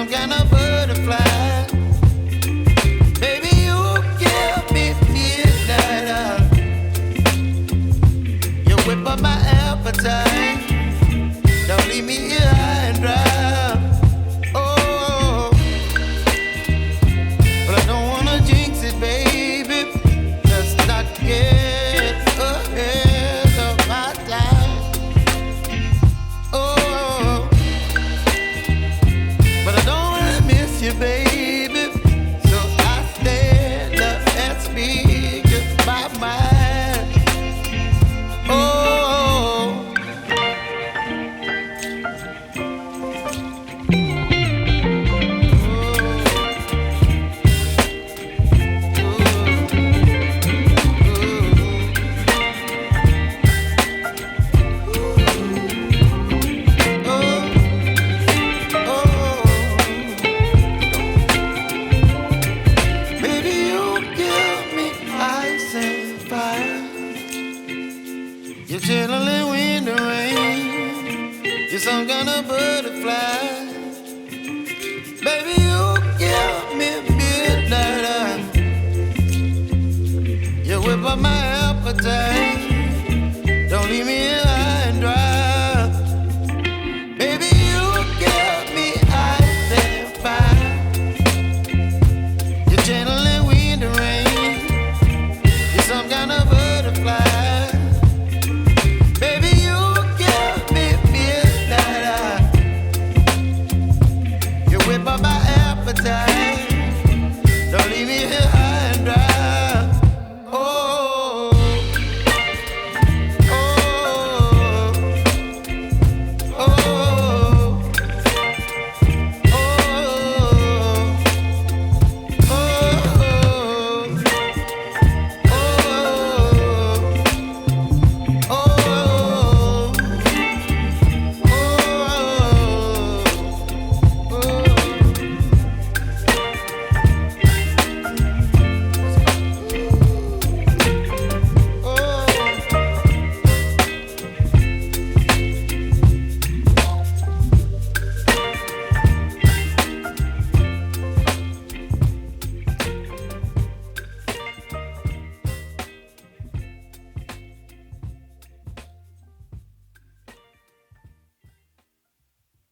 some kind of butterfly. Baby, you give me midnight. You whip up my appetite. Don't leave me here high and dry. Oh, but I don't wanna jinx it, baby. Let's not get ahead of my time. Oh, but I don't wanna miss you, baby. So I stand up and speak my mind. Oh. Chilling wind and rain, you're some kind of butterfly. Baby, you give me midnight. You whip up my appetite. Don't leave me here high and dry. Baby, you give me ice and fire. You're channeling wind and rain. You're some kind of butterfly. Bye-bye.